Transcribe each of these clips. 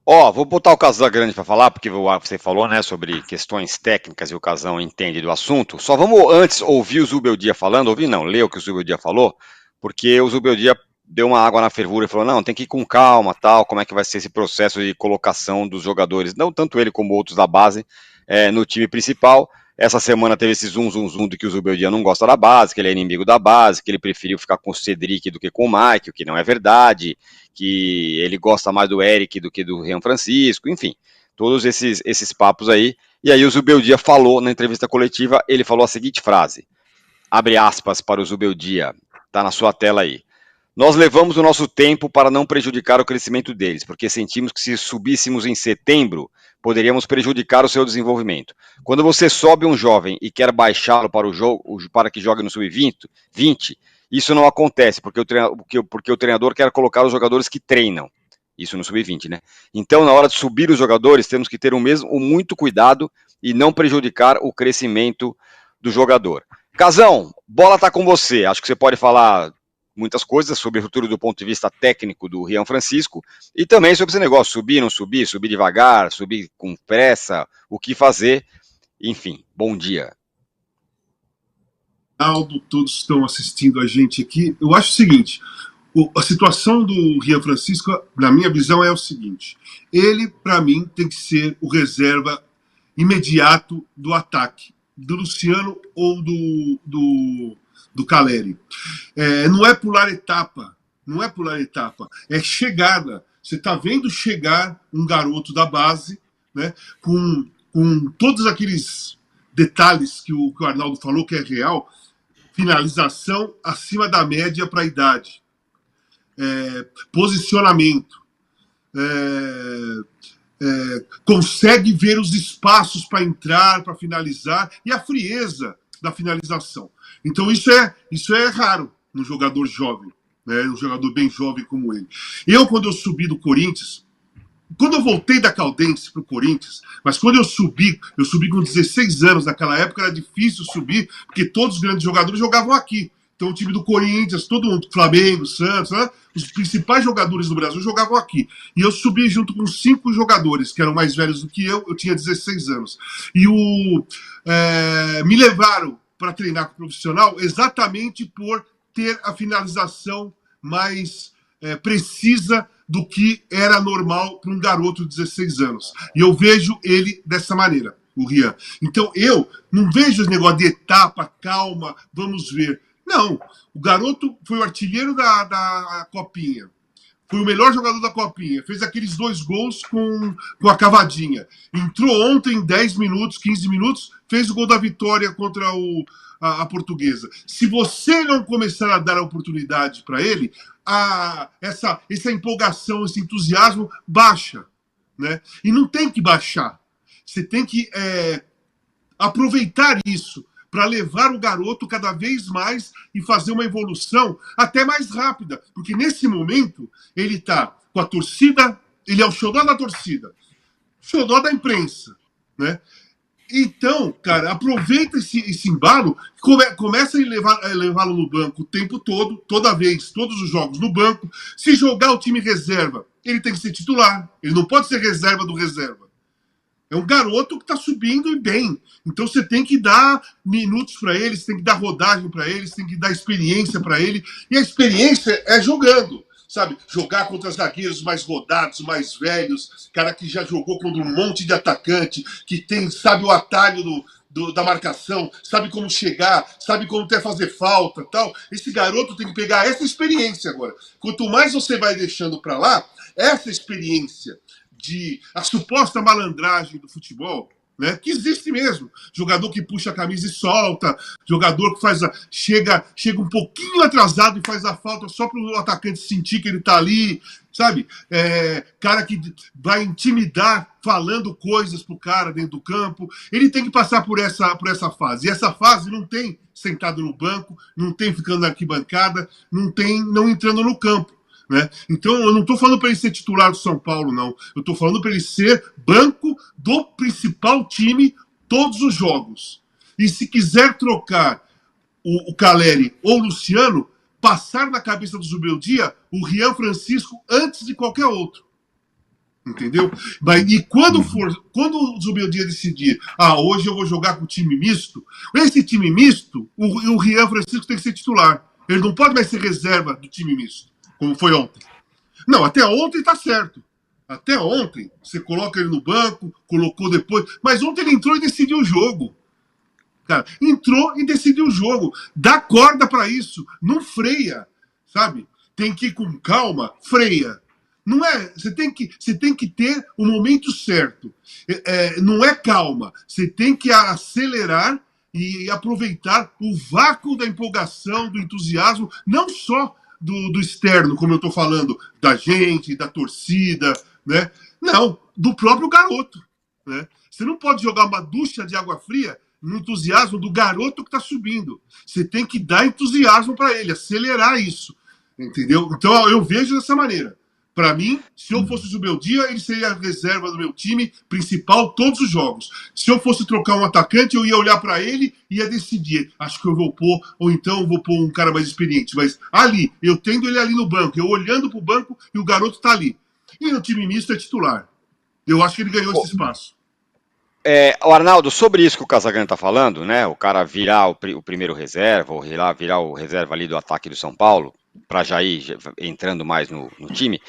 Ó, vou botar o Casagrande para falar, porque você falou, né, sobre questões técnicas e o Casão entende do assunto. Só vamos antes ouvir o Zubeldia falando, ouvir não, ler o que o Zubeldia falou, porque o Zubeldia deu uma água na fervura e falou, não, tem que ir com calma, tal, como é que vai ser esse processo de colocação dos jogadores, não tanto ele como outros da base, no time principal. Essa semana teve esse zum de que o Zubeldia não gosta da base, que ele é inimigo da base, que ele preferiu ficar com o Cedric do que com o Mike, o que não é verdade, que ele gosta mais do Eric do que do Rian Francisco, enfim, todos esses papos aí. E aí o Zubeldia falou na entrevista coletiva, ele falou a seguinte frase, abre aspas para o Zubeldia, tá na sua tela aí. Nós levamos o nosso tempo para não prejudicar o crescimento deles, porque sentimos que se subíssemos em setembro, poderíamos prejudicar o seu desenvolvimento. Quando você sobe um jovem e quer baixá-lo para o jogo, para que jogue no sub-20, isso não acontece, porque o treinador quer colocar os jogadores que treinam. Isso no sub-20, né? Então, na hora de subir os jogadores, temos que ter o muito cuidado e não prejudicar o crescimento do jogador. Casão, bola tá com você. Acho que você pode falar muitas coisas sobre o futuro do ponto de vista técnico do Rian Francisco e também sobre esse negócio, subir, não subir, subir devagar, subir com pressa, o que fazer, enfim, bom dia. Aldo, todos estão assistindo a gente aqui. Eu acho o seguinte, a situação do Rian Francisco, na minha visão, é o seguinte, ele, para mim, tem que ser o reserva imediato do ataque, do Luciano ou do Caleri. Não é pular etapa, é chegada. Você está vendo chegar um garoto da base, né, com todos aqueles detalhes que o Arnaldo falou que é real, finalização acima da média para a idade, posicionamento, consegue ver os espaços para entrar, para finalizar, e a frieza da finalização. Então isso é raro no jogador jovem, né? Um jogador bem jovem como ele. Quando eu subi do Corinthians, quando eu voltei da Caldense para o Corinthians, mas quando eu subi com 16 anos, naquela época era difícil subir, porque todos os grandes jogadores jogavam aqui. Então o time do Corinthians, todo mundo, Flamengo, Santos, né? Os principais jogadores do Brasil jogavam aqui. E eu subi junto com 5 jogadores, que eram mais velhos do que eu tinha 16 anos. E me levaram para treinar com o profissional exatamente por ter a finalização mais precisa do que era normal para um garoto de 16 anos. E eu vejo ele dessa maneira, o Rian. Então eu não vejo esse negócio de etapa, calma, vamos ver. Não, o garoto foi o artilheiro da Copinha. Foi o melhor jogador da Copinha. Fez aqueles 2 gols com a cavadinha. Entrou ontem em 10 minutos, 15 minutos, fez o gol da vitória contra a Portuguesa. Se você não começar a dar a oportunidade para ele, essa empolgação, esse entusiasmo baixa, né? E não tem que baixar. Você tem que aproveitar isso para levar o garoto cada vez mais e fazer uma evolução até mais rápida. Porque nesse momento ele está com a torcida, ele é o xodó da torcida, xodó da imprensa, né? Então, cara, aproveita esse embalo, começa a levá-lo no banco o tempo todo, toda vez, todos os jogos no banco. Se jogar o time reserva, ele tem que ser titular. Ele não pode ser reserva do reserva. É um garoto que está subindo e bem. Então você tem que dar minutos para ele, você tem que dar rodagem para ele, você tem que dar experiência para ele. E a experiência é jogando. Sabe, jogar contra zagueiros mais rodados, mais velhos, cara que já jogou contra um monte de atacante, que sabe o atalho da marcação, sabe como chegar, sabe como até fazer falta, tal. Esse garoto tem que pegar essa experiência agora. Quanto mais você vai deixando para lá, essa experiência a suposta malandragem do futebol, né, que existe mesmo. Jogador que puxa a camisa e solta, jogador que chega um pouquinho atrasado e faz a falta só para o atacante sentir que ele está ali, sabe? Cara que vai intimidar falando coisas pro cara dentro do campo. Ele tem que passar por essa fase. E essa fase não tem sentado no banco, não tem ficando na arquibancada, não entrando no campo. Né? Então eu não estou falando para ele ser titular do São Paulo, não. Eu estou falando para ele ser banco do principal time todos os jogos. E se quiser trocar o Caleri ou o Luciano, passar na cabeça do Zubeldia o Rian Francisco antes de qualquer outro. Entendeu? E quando o Zubeldia decidir, hoje eu vou jogar com o time misto, esse time misto, o Rian Francisco tem que ser titular. Ele não pode mais ser reserva do time misto, como foi ontem. Não, até ontem tá certo. Até ontem, você coloca ele no banco, colocou depois, mas ontem ele entrou e decidiu o jogo. Cara, entrou e decidiu o jogo. Dá corda para isso, não freia, sabe? Tem que ir com calma, freia. Não é, você tem que ter o momento certo. Não é calma, você tem que acelerar e aproveitar o vácuo da empolgação, do entusiasmo, não só do externo, como eu estou falando, da gente, da torcida, né? Não, do próprio garoto, né? Você não pode jogar uma ducha de água fria no entusiasmo do garoto que está subindo. Você tem que dar entusiasmo para ele, acelerar isso, entendeu? Então eu vejo dessa maneira. Para mim, se eu fosse o Zubeldia, ele seria a reserva do meu time principal todos os jogos. Se eu fosse trocar um atacante, eu ia olhar para ele e ia decidir. Acho que eu vou pôr, ou então eu vou pôr um cara mais experiente. Mas ali, eu tendo ele ali no banco, eu olhando para o banco e o garoto está ali. E no time misto é titular. Eu acho que ele ganhou esse espaço. O Arnaldo, sobre isso que o Casagrande está falando, né? O cara virar o primeiro reserva, ou virar o reserva ali do ataque do São Paulo, para já ir entrando mais no time.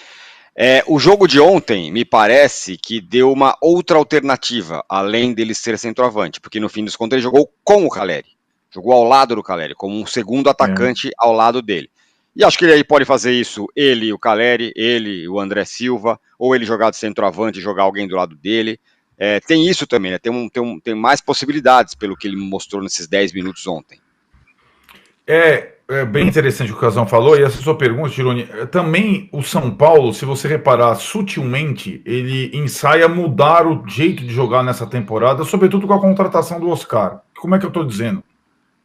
O jogo de ontem me parece que deu uma outra alternativa, além dele ser centroavante, porque no fim dos contos ele jogou com o Caleri, jogou ao lado do Caleri, como um segundo atacante ao lado dele. E acho que ele aí pode fazer isso, ele, o Caleri, ele, o André Silva, ou ele jogar de centroavante e jogar alguém do lado dele. Tem isso também, né? Tem mais possibilidades pelo que ele mostrou nesses 10 minutos ontem. É bem interessante o que o Casão falou, e essa sua pergunta, Tironi, também o São Paulo, se você reparar sutilmente, ele ensaia mudar o jeito de jogar nessa temporada, sobretudo com a contratação do Oscar. Como é que eu estou dizendo?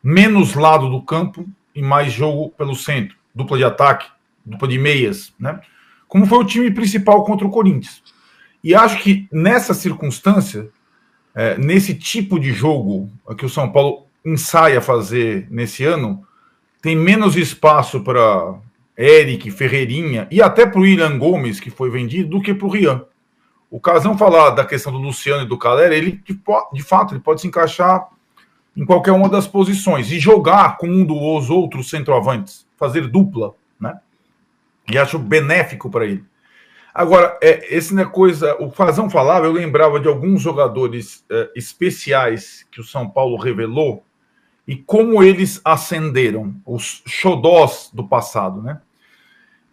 Menos lado do campo e mais jogo pelo centro, dupla de ataque, dupla de meias, né? Como foi o time principal contra o Corinthians. E acho que nessa circunstância, nesse tipo de jogo que o São Paulo ensaia fazer nesse ano, tem menos espaço para Eric, Ferreirinha e até para o William Gomes, que foi vendido, do que para o Rian. O Casão falar da questão do Luciano e do Caleri, ele de fato ele pode se encaixar em qualquer uma das posições e jogar com um dos outros centroavantes, fazer dupla, né? E acho benéfico para ele. Agora, esse não é coisa. O Casão falava, eu lembrava de alguns jogadores especiais que o São Paulo revelou e como eles ascenderam, os xodós do passado, né?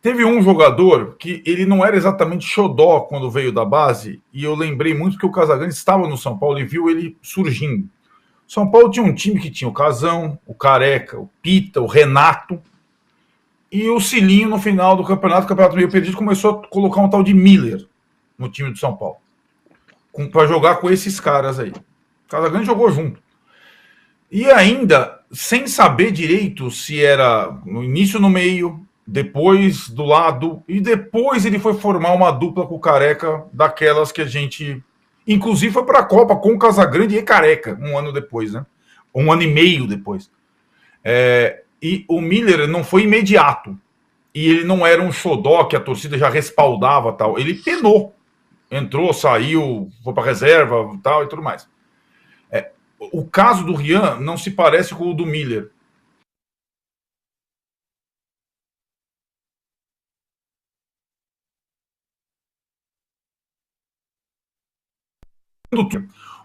Teve um jogador que ele não era exatamente xodó quando veio da base, e eu lembrei muito que o Casagrande estava no São Paulo e viu ele surgindo. O São Paulo tinha um time que tinha o Casão, o Careca, o Pita, o Renato, e o Cilinho no final do campeonato meio perdido, começou a colocar um tal de Miller no time do São Paulo, para jogar com esses caras aí. O Casagrande jogou junto. E ainda, sem saber direito se era no início, no meio, depois do lado, e depois ele foi formar uma dupla com o Careca, daquelas que a gente, inclusive, foi para a Copa com o Casagrande e Careca, um ano depois, né? Um ano e meio depois. E o Miller não foi imediato, e ele não era um xodó que a torcida já respaldava, tal. Ele penou, entrou, saiu, foi para reserva, tal, e tudo mais. O caso do Rian não se parece com o do Miller.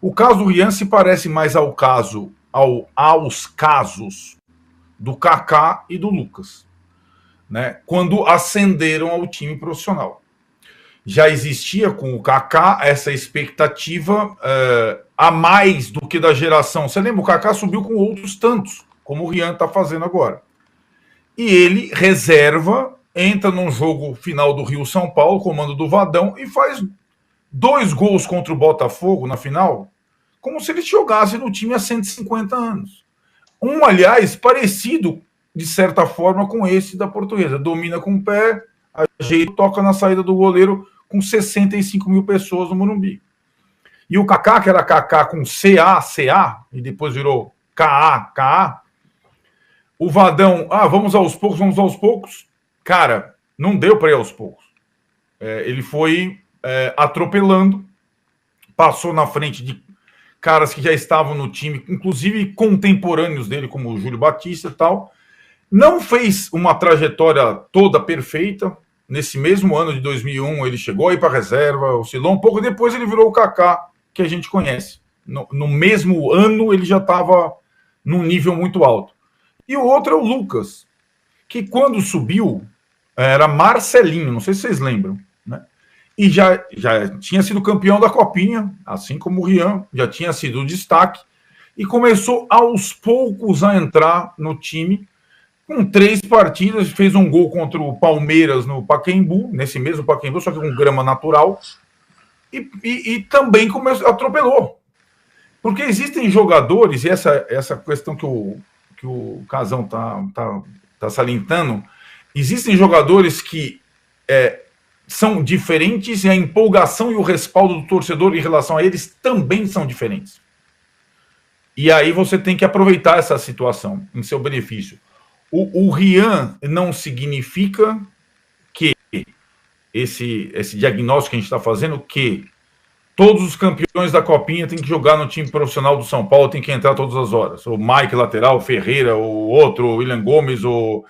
O caso do Rian se parece mais aos casos do Kaká e do Lucas, né? Quando ascenderam ao time profissional. Já existia com o Kaká essa expectativa a mais do que da geração. Você lembra, o Kaká subiu com outros tantos, como o Rian está fazendo agora. E ele reserva, entra num jogo final do Rio-São Paulo, comando do Vadão, e faz 2 gols contra o Botafogo na final, como se ele jogasse no time há 150 anos. Um, aliás, parecido, de certa forma, com esse da Portuguesa. Domina com o pé, ajeita, toca na saída do goleiro com 65 mil pessoas no Morumbi. E o Kaká, que era Kaká com CA, e depois virou KA, o Vadão, vamos aos poucos. Cara, não deu para ir aos poucos. Ele foi atropelando, passou na frente de caras que já estavam no time, inclusive contemporâneos dele, como o Júlio Batista e tal. Não fez uma trajetória toda perfeita. Nesse mesmo ano de 2001, ele chegou aí para a reserva, oscilou um pouco, depois ele virou o Kaká, que a gente conhece. No mesmo ano, ele já estava num nível muito alto. E o outro é o Lucas, que quando subiu, era Marcelinho, não sei se vocês lembram, né? E já tinha sido campeão da Copinha, assim como o Rian, já tinha sido o destaque, e começou aos poucos a entrar no time. Com 3 partidas, fez um gol contra o Palmeiras no Pacaembu, nesse mesmo Pacaembu, só que com grama natural, e também atropelou. Porque existem jogadores, e essa questão que o Casão tá salientando, existem jogadores que são diferentes e a empolgação e o respaldo do torcedor em relação a eles também são diferentes. E aí você tem que aproveitar essa situação em seu benefício. O Rian não significa que esse diagnóstico que a gente está fazendo, que todos os campeões da Copinha têm que jogar no time profissional do São Paulo, tem que entrar todas as horas. O Mike lateral, o Ferreira, o outro, o William Gomes, o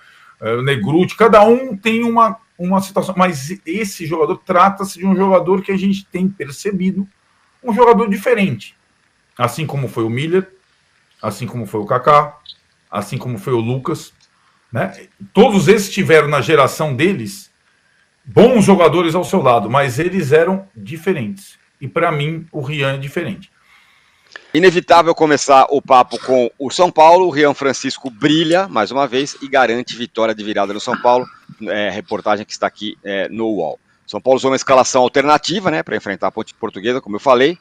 Negruti, cada um tem uma situação. Mas esse jogador trata-se de um jogador que a gente tem percebido, um jogador diferente. Assim como foi o Miller, assim como foi o Kaká, assim como foi o Lucas, né? Todos esses tiveram na geração deles bons jogadores ao seu lado, mas eles eram diferentes. E para mim, o Rian é diferente. Inevitável começar o papo com o São Paulo. O Rian Francisco brilha mais uma vez e garante vitória de virada no São Paulo. Reportagem que está aqui no UOL. São Paulo usou uma escalação alternativa, né, para enfrentar a Ponte Portuguesa, como eu falei.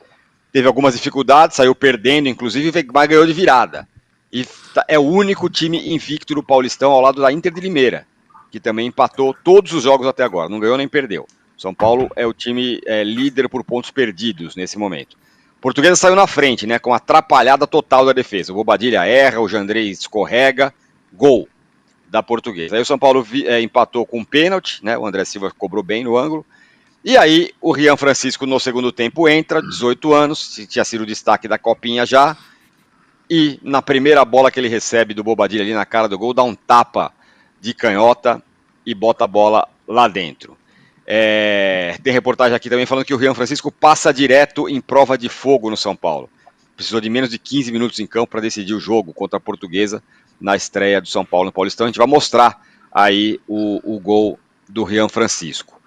Teve algumas dificuldades, saiu perdendo, inclusive, mas ganhou de virada. E é o único time invicto do Paulistão ao lado da Inter de Limeira, que também empatou todos os jogos até agora, não ganhou nem perdeu. São Paulo é o time líder por pontos perdidos nesse momento. Portuguesa saiu na frente, né, com a atrapalhada total da defesa. O Bobadilha erra, o Jandrei escorrega, gol da Portuguesa. Aí o São Paulo empatou com um pênalti, né, o André Silva cobrou bem no ângulo. E aí o Rian Francisco no segundo tempo entra, 18 anos, tinha sido o destaque da Copinha já, e na primeira bola que ele recebe do Bobadilha ali na cara do gol, dá um tapa de canhota e bota a bola lá dentro. Tem reportagem aqui também falando que o Rian Francisco passa direto em prova de fogo no São Paulo. Precisou de menos de 15 minutos em campo para decidir o jogo contra a Portuguesa na estreia do São Paulo no Paulistão. A gente vai mostrar aí o gol do Rian Francisco.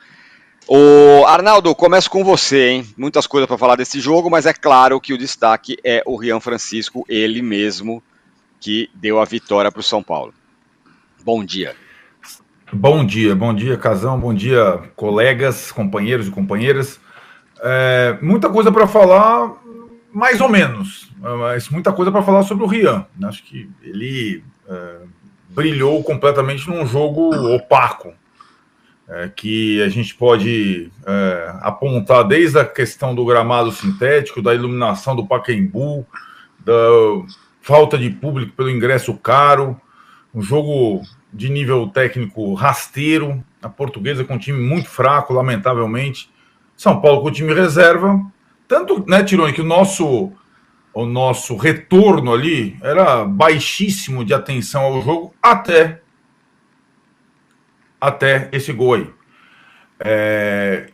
Arnaldo, começo com você, hein? Muitas coisas para falar desse jogo, mas é claro que o destaque é o Rian Francisco, ele mesmo, que deu a vitória para o São Paulo. Bom dia. Bom dia, Casão, bom dia, colegas, companheiros e companheiras. Muita coisa para falar, mais ou menos, mas muita coisa para falar sobre o Rian. Acho que ele brilhou completamente num jogo opaco, que a gente pode apontar desde a questão do gramado sintético, da iluminação do Pacaembu, da falta de público pelo ingresso caro, um jogo de nível técnico rasteiro, a Portuguesa com um time muito fraco, lamentavelmente, São Paulo com o time reserva, tanto, né, Tironi, que o nosso retorno ali era baixíssimo de atenção ao jogo, até esse gol aí.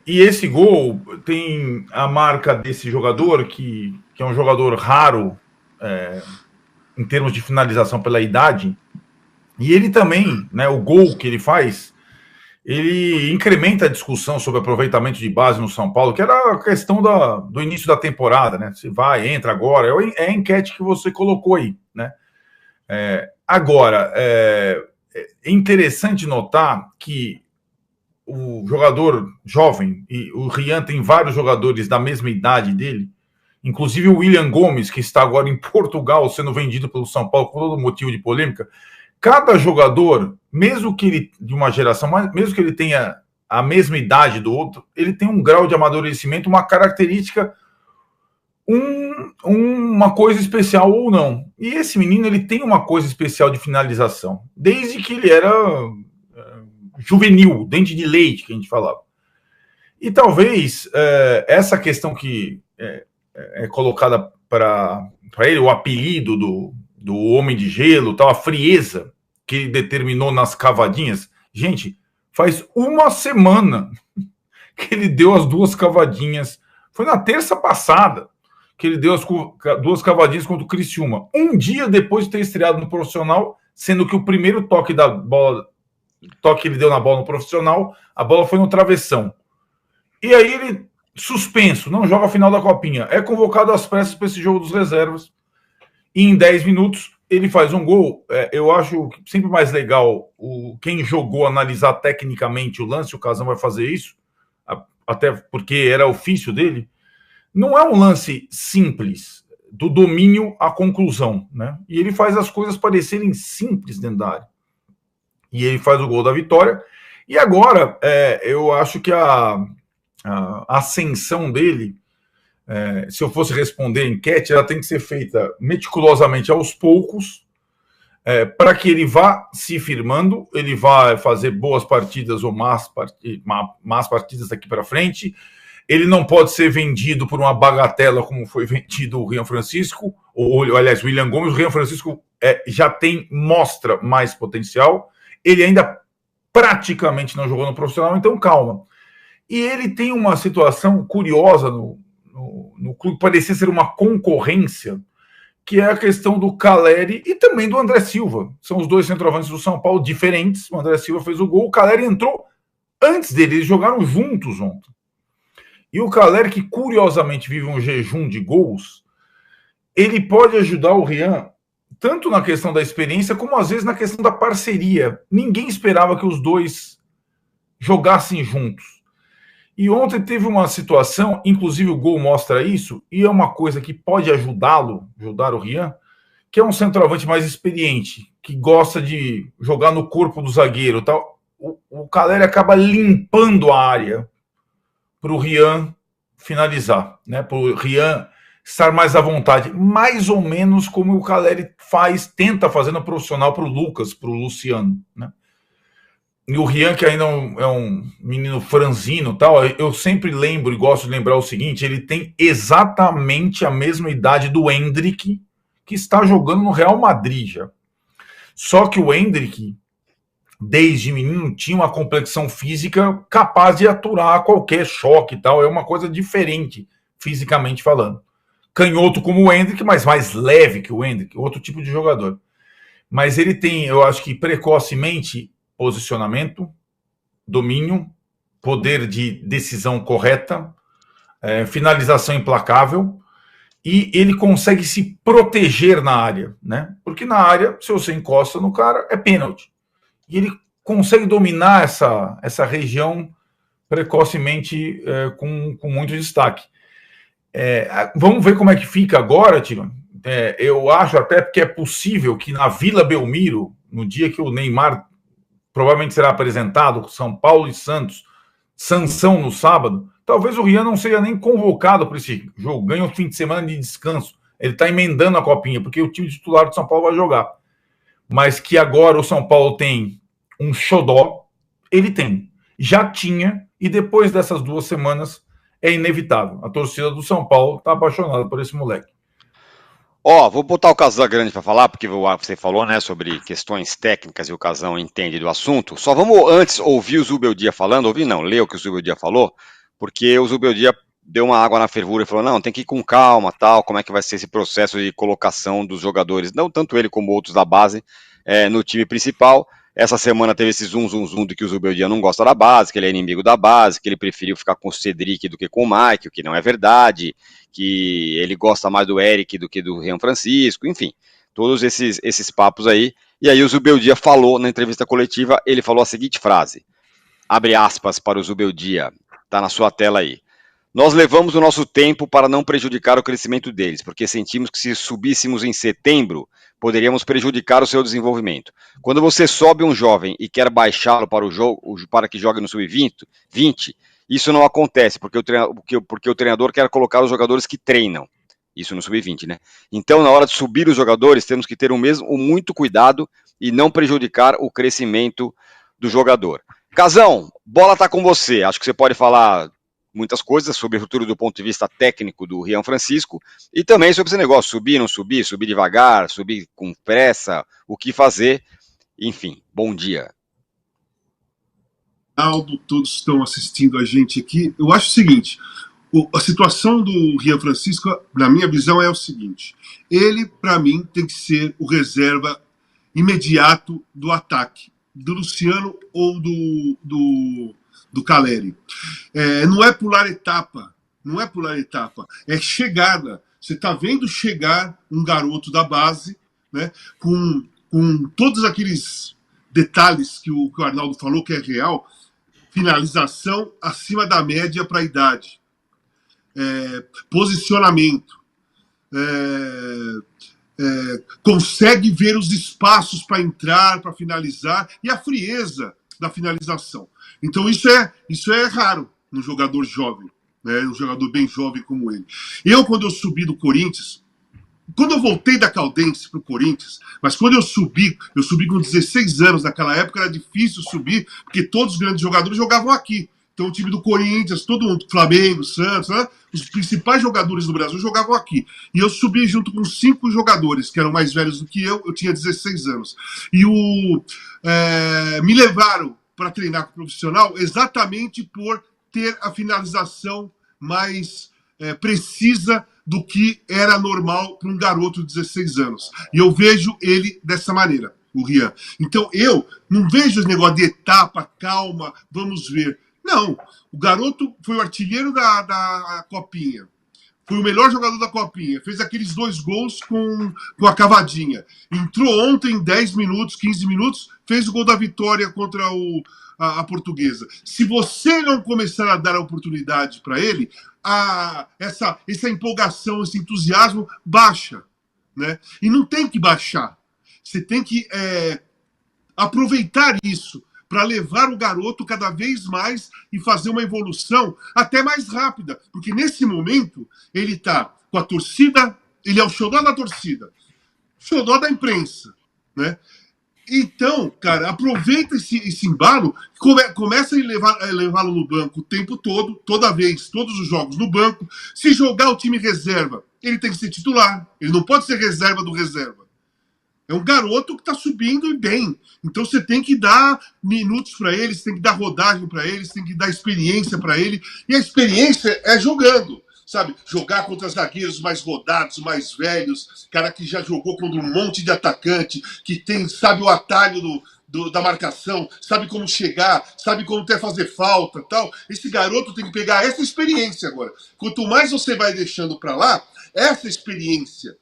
E esse gol tem a marca desse jogador, que é um jogador raro em termos de finalização pela idade, e ele também, né, o gol que ele faz, ele incrementa a discussão sobre aproveitamento de base no São Paulo, que era a questão do início da temporada, né? Se vai, entra agora, é a enquete que você colocou aí, né? Agora, é interessante notar que o jogador jovem, e o Rian tem vários jogadores da mesma idade dele, inclusive o William Gomes, que está agora em Portugal sendo vendido pelo São Paulo por todo motivo de polêmica. Cada jogador, mesmo que ele de uma geração, mesmo que ele tenha a mesma idade do outro, ele tem um grau de amadurecimento, uma característica, uma coisa especial ou não. E esse menino, ele tem uma coisa especial de finalização, desde que ele era juvenil, dente de leite, que a gente falava. E talvez essa questão que é colocada para ele, o apelido do Homem de Gelo, tal, a frieza que ele determinou nas cavadinhas. Gente, faz uma semana que ele deu as 2 cavadinhas. Foi na terça passada que ele deu as 2 cavadinhas contra o Criciúma. Um dia depois de ter estreado no profissional, sendo que o primeiro toque da bola, toque que ele deu na bola no profissional, a bola foi no travessão. E aí ele, suspenso, não joga a final da Copinha. É convocado às pressas para esse jogo dos reservas. E em 10 minutos ele faz um gol. Eu acho sempre mais legal quem jogou analisar tecnicamente o lance. O Casão vai fazer isso, até porque era ofício dele. Não é um lance simples, do domínio à conclusão, né? E ele faz as coisas parecerem simples dentro da área. E ele faz o gol da vitória. E agora, eu acho que a ascensão dele, se eu fosse responder a enquete, ela tem que ser feita meticulosamente aos poucos, para que ele vá se firmando, ele vai fazer boas partidas ou más partidas daqui para frente. Ele não pode ser vendido por uma bagatela como foi vendido o Rian Francisco, ou aliás, o William Gomes. O Rian Francisco já mostra mais potencial. Ele ainda praticamente não jogou no profissional, então calma. E ele tem uma situação curiosa no clube, parecia ser uma concorrência, que é a questão do Caleri e também do André Silva. São os 2 centroavantes do São Paulo diferentes. O André Silva fez o gol, o Caleri entrou antes dele, eles jogaram juntos ontem. E o Caleri, que curiosamente vive um jejum de gols, ele pode ajudar o Rian tanto na questão da experiência, como às vezes na questão da parceria. Ninguém esperava que os 2 jogassem juntos. E ontem teve uma situação, inclusive o gol mostra isso, e é uma coisa que pode ajudar o Rian, que é um centroavante mais experiente, que gosta de jogar no corpo do zagueiro. Tal. O Caleri acaba limpando a área para o Rian finalizar, né? Para o Rian estar mais à vontade, mais ou menos como o Caleri tenta fazer no profissional para o Lucas, para o Luciano, né? E o Rian, que ainda é um menino franzino, tal, eu sempre lembro e gosto de lembrar o seguinte: ele tem exatamente a mesma idade do Endrick, que está jogando no Real Madrid já. Só que o Endrick, desde menino, tinha uma complexão física capaz de aturar qualquer choque e tal. É uma coisa diferente, fisicamente falando. Canhoto como o Endrick, mas mais leve que o Endrick, outro tipo de jogador. Mas ele tem, eu acho que precocemente, posicionamento, domínio, poder de decisão correta, finalização implacável, e ele consegue se proteger na área, né? Porque na área, se você encosta no cara, é pênalti. E ele consegue dominar essa região precocemente, com muito destaque. Vamos ver como é que fica agora, Tiro. Eu acho até que é possível que na Vila Belmiro, no dia que o Neymar provavelmente será apresentado, São Paulo e Santos, Sansão no sábado, talvez o Rian não seja nem convocado para esse jogo, ganha um fim de semana de descanso, ele está emendando a copinha, porque o time titular do São Paulo vai jogar. Mas que agora o São Paulo tem um xodó, ele tem. Já tinha, e depois dessas 2 semanas, é inevitável. A torcida do São Paulo está apaixonada por esse moleque. Vou botar o Casagrande para falar, porque você falou, né, sobre questões técnicas e o Casão entende do assunto. Só vamos antes ouvir o Zubeldia falando, ler o que o Zubeldia falou, porque o Zubeldia deu uma água na fervura e falou, não, tem que ir com calma, tal, como é que vai ser esse processo de colocação dos jogadores, não tanto ele como outros da base, no time principal. Essa semana teve esse zoom de que o Zubeldia não gosta da base, que ele é inimigo da base, que ele preferiu ficar com o Cedric do que com o Mike, o que não é verdade, que ele gosta mais do Eric do que do Rian Francisco, enfim, todos esses papos aí. E aí o Zubeldia falou na entrevista coletiva, ele falou a seguinte frase, abre aspas para o Zubeldia, tá na sua tela aí. Nós levamos o nosso tempo para não prejudicar o crescimento deles, porque sentimos que se subíssemos em setembro, poderíamos prejudicar o seu desenvolvimento. Quando você sobe um jovem e quer baixá-lo para o jogo, para que jogue no sub-20, isso não acontece, porque o treinador quer colocar os jogadores que treinam. Isso no sub-20, né? Então, na hora de subir os jogadores, temos que ter muito cuidado e não prejudicar o crescimento do jogador. Casão, bola tá com você. Acho que você pode falar muitas coisas, sobretudo do ponto de vista técnico do Rian Francisco, e também sobre esse negócio, subir, não subir, subir devagar, subir com pressa, o que fazer, enfim, bom dia. Aldo, todos estão assistindo a gente aqui. Eu acho o seguinte, a situação do Rian Francisco, na minha visão, é o seguinte, ele, para mim, tem que ser o reserva imediato do ataque, do Luciano ou do Caleri. Não é pular etapa, não é pular etapa, é chegada. Você está vendo chegar um garoto da base, né, com todos aqueles detalhes que o Arnaldo falou que é real, finalização acima da média para a idade, posicionamento, consegue ver os espaços para entrar, para finalizar, e a frieza da finalização. Então isso é raro num jogador jovem, né? Um jogador bem jovem como ele. Quando eu subi do Corinthians, quando eu voltei da Caldense para o Corinthians, mas quando eu subi com 16 anos, naquela época era difícil subir, porque todos os grandes jogadores jogavam aqui. Então o time do Corinthians, todo mundo, Flamengo, Santos, né? Os principais jogadores do Brasil jogavam aqui. E eu subi junto com 5 jogadores, que eram mais velhos do que eu tinha 16 anos. E me levaram para treinar com o profissional exatamente por ter a finalização mais precisa do que era normal para um garoto de 16 anos. E eu vejo ele dessa maneira, o Rian. Então eu não vejo esse negócio de etapa, calma, vamos ver. Não, o garoto foi o artilheiro da Copinha. Foi o melhor jogador da Copinha. Fez aqueles 2 gols com a cavadinha. Entrou ontem, 10 minutos, 15 minutos, fez o gol da vitória contra a Portuguesa. Se você não começar a dar a oportunidade para ele, essa empolgação, esse entusiasmo baixa, né? E não tem que baixar. Você tem que aproveitar isso para levar o garoto cada vez mais e fazer uma evolução até mais rápida. Porque nesse momento ele está com a torcida, ele é o xodó da torcida, xodó da imprensa, né? Então, cara, aproveita esse embalo, começa a levá-lo no banco o tempo todo, toda vez, todos os jogos no banco. Se jogar o time reserva, ele tem que ser titular. Ele não pode ser reserva do reserva. É um garoto que está subindo e bem. Então você tem que dar minutos para ele, você tem que dar rodagem para ele, você tem que dar experiência para ele. E a experiência é jogando. Sabe, jogar contra zagueiros mais rodados, mais velhos, cara que já jogou contra um monte de atacante, que sabe o atalho da marcação, sabe como chegar, sabe como até fazer falta, tal. Esse garoto tem que pegar essa experiência agora. Quanto mais você vai deixando para lá, essa experiência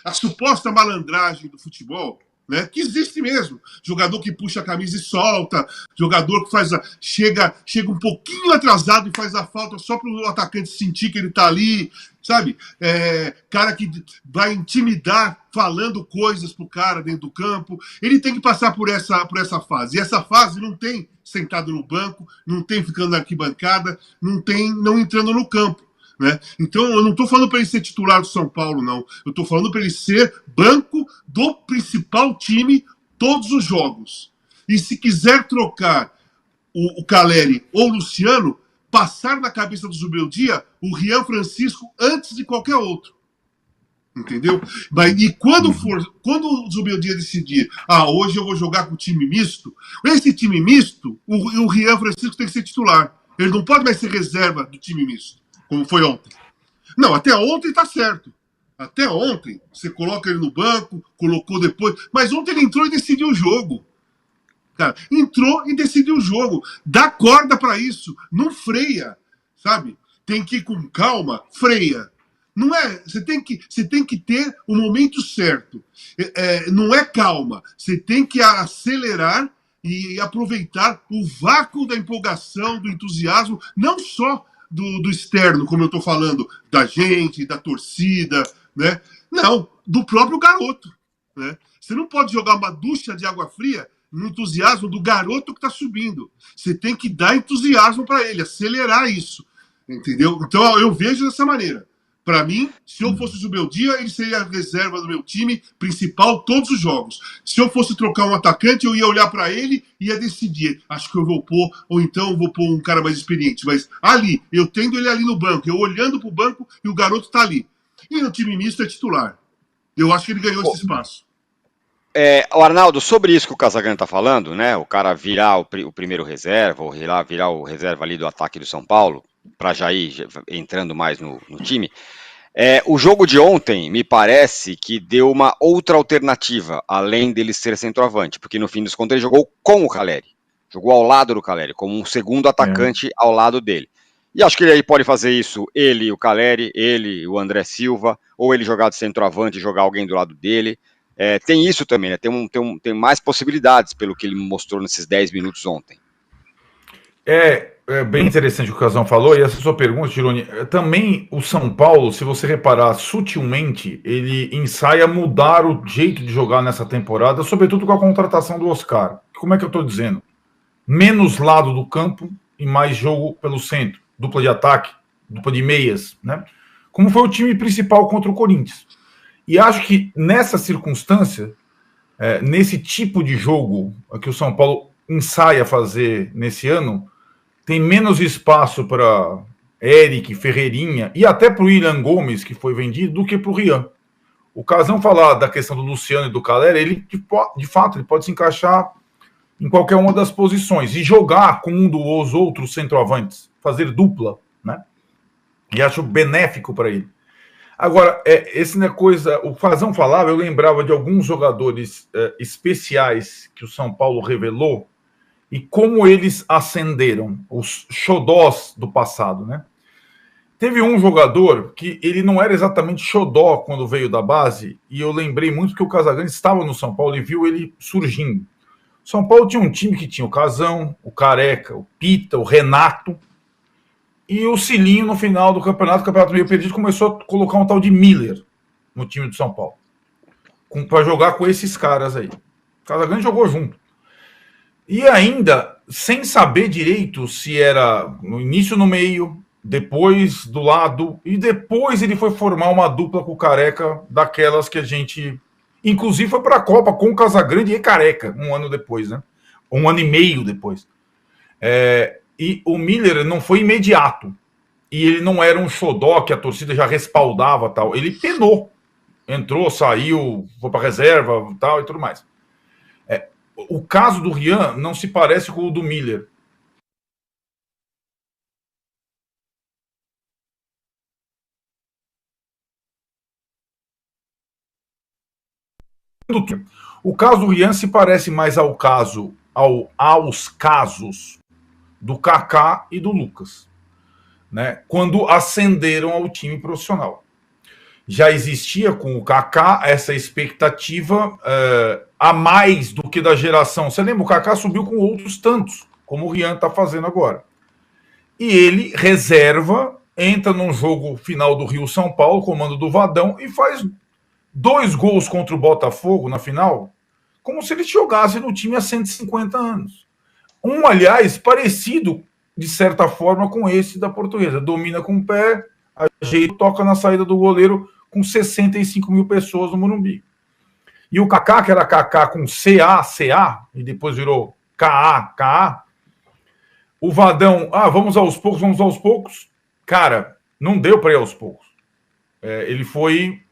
a suposta malandragem do futebol, né, que existe mesmo. Jogador que puxa a camisa e solta, jogador que chega um pouquinho atrasado e faz a falta só para o atacante sentir que ele está ali, sabe? Cara que vai intimidar falando coisas pro cara dentro do campo. Ele tem que passar por essa fase. E essa fase não tem sentado no banco, não tem ficando na arquibancada, não entrando no campo. Né? Então, eu não estou falando para ele ser titular do São Paulo, não. Eu estou falando para ele ser banco do principal time todos os jogos. E se quiser trocar o Caleri ou o Luciano, passar na cabeça do Zubeldia o Rian Francisco antes de qualquer outro. Entendeu? E quando o Zubeldia decidir, hoje eu vou jogar com o time misto, esse time misto, o Rian Francisco tem que ser titular. Ele não pode mais ser reserva do time misto, como foi ontem. Não, até ontem tá certo. Até ontem, você coloca ele no banco, colocou depois, mas ontem ele entrou e decidiu o jogo. Cara, entrou e decidiu o jogo. Dá corda para isso, não freia, sabe? Tem que ir com calma, freia. Não é, você tem que ter o momento certo. Não é calma, você tem que acelerar e aproveitar o vácuo da empolgação, do entusiasmo, não só do externo, como eu estou falando, da gente, da torcida, né? Não, do próprio garoto, né? Você não pode jogar uma ducha de água fria no entusiasmo do garoto que está subindo. Você tem que dar entusiasmo para ele, acelerar isso, entendeu? Então eu vejo dessa maneira. Para mim, se eu fosse o Zubeldia, ele seria a reserva do meu time principal todos os jogos. Se eu fosse trocar um atacante, eu ia olhar para ele e ia decidir. Acho que eu vou pôr, ou então eu vou pôr um cara mais experiente. Mas ali, eu tendo ele ali no banco, eu olhando para o banco e o garoto está ali. E no time misto é titular. Eu acho que ele ganhou esse espaço. O Arnaldo, sobre isso que o Casagrande está falando, né? O cara virar o primeiro reserva, ou virar o reserva ali do ataque do São Paulo, para já ir entrando mais no time. O jogo de ontem me parece que deu uma outra alternativa, além dele ser centroavante, porque no fim dos contos ele jogou com o Caleri, jogou ao lado do Caleri, como um segundo atacante ao lado dele. E acho que ele aí pode fazer isso, ele, o Caleri, ele, o André Silva, ou ele jogar de centroavante e jogar alguém do lado dele. Tem isso também, né? Tem mais possibilidades pelo que ele mostrou nesses 10 minutos ontem. É bem interessante o que o Casão falou, e essa sua pergunta, Tironi, também o São Paulo, se você reparar sutilmente, ele ensaia mudar o jeito de jogar nessa temporada, sobretudo com a contratação do Oscar. Como é que eu estou dizendo? Menos lado do campo e mais jogo pelo centro, dupla de ataque, dupla de meias, né? Como foi o time principal contra o Corinthians. E acho que nessa circunstância, nesse tipo de jogo que o São Paulo ensaia fazer nesse ano, tem menos espaço para Eric, Ferreirinha e até para o William Gomes, que foi vendido, do que para o Rian. O Casão falar da questão do Luciano e do Caleri, ele de fato ele pode se encaixar em qualquer uma das posições e jogar com um dos outros centroavantes, fazer dupla, né? E acho benéfico para ele. Agora, esse não é coisa. O Fazão falava, eu lembrava de alguns jogadores especiais que o São Paulo revelou e como eles ascenderam, os xodós do passado, né? Teve um jogador que ele não era exatamente xodó quando veio da base, e eu lembrei muito que o Casagrande estava no São Paulo e viu ele surgindo. O São Paulo tinha um time que tinha o Casão, o Careca, o Pita, o Renato, e o Cilinho no final do campeonato meio perdido, começou a colocar um tal de Miller no time do São Paulo, para jogar com esses caras aí. O Casagrande jogou junto. E ainda, sem saber direito se era no início, no meio, depois do lado, e depois ele foi formar uma dupla com o Careca, daquelas que a gente, inclusive, foi para a Copa com o Casagrande e Careca, um ano depois, né? Um ano e meio depois. E o Miller não foi imediato, e ele não era um xodó que a torcida já respaldava, tal. Ele penou, entrou, saiu, foi para reserva, tal, e tudo mais. O caso do Rian não se parece com o do Miller. O caso do Rian se parece mais aos casos do Kaká e do Lucas, né? Quando ascenderam ao time profissional. Já existia com o Kaká essa expectativa a mais do que da geração. Você lembra? O Kaká subiu com outros tantos, como o Rian está fazendo agora. E ele reserva, entra num jogo final do Rio-São Paulo, comando do Vadão, e faz 2 gols contra o Botafogo na final, como se ele jogasse no time há 150 anos. Um, aliás, parecido, de certa forma, com esse da Portuguesa. Domina com o pé, ajeita, toca na saída do goleiro com 65 mil pessoas no Morumbi. E o Kaká, que era Kaká com CA, e depois virou KA, o Vadão, vamos aos poucos. Cara, não deu para ir aos poucos. Ele foi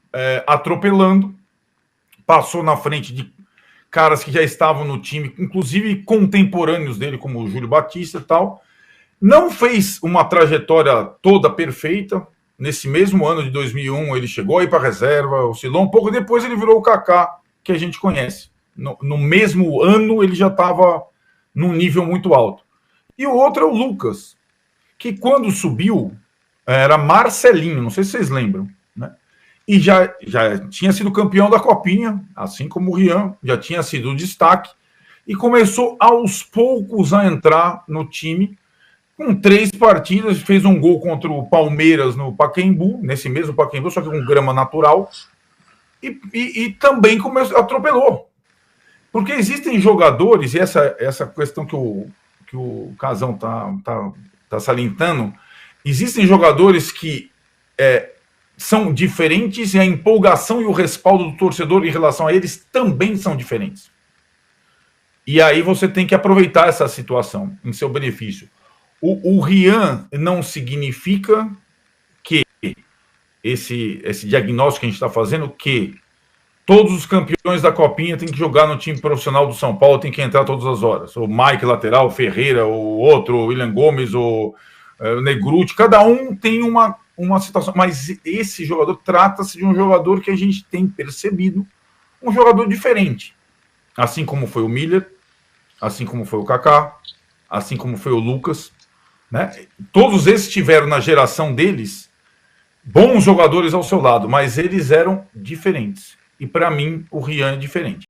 atropelando, passou na frente de caras que já estavam no time, inclusive contemporâneos dele, como o Júlio Batista e tal. Não fez uma trajetória toda perfeita. Nesse mesmo ano de 2001, ele chegou aí para a reserva, oscilou um pouco, depois ele virou o Kaká, que a gente conhece. No mesmo ano, ele já estava num nível muito alto. E o outro é o Lucas, que quando subiu, era Marcelinho, não sei se vocês lembram, né? E já tinha sido campeão da Copinha, assim como o Rian, já tinha sido o destaque, e começou aos poucos a entrar no time. Com 3 partidas, fez um gol contra o Palmeiras no Pacaembu, nesse mesmo Pacaembu, só que com grama natural, e também atropelou. Porque existem jogadores, e essa questão que o Casão tá salientando, existem jogadores que são diferentes e a empolgação e o respaldo do torcedor em relação a eles também são diferentes. E aí você tem que aproveitar essa situação em seu benefício. O Rian não significa que esse diagnóstico que a gente está fazendo, que todos os campeões da Copinha têm que jogar no time profissional do São Paulo, tem que entrar todas as horas. O Mike lateral, o Ferreira, o outro, o William Gomes, o Negruti, cada um tem uma situação. Mas esse jogador trata-se de um jogador que a gente tem percebido, um jogador diferente. Assim como foi o Miller, assim como foi o Kaká, assim como foi o Lucas. Né? Todos esses tiveram na geração deles bons jogadores ao seu lado, mas eles eram diferentes. E para mim, o Rian é diferente.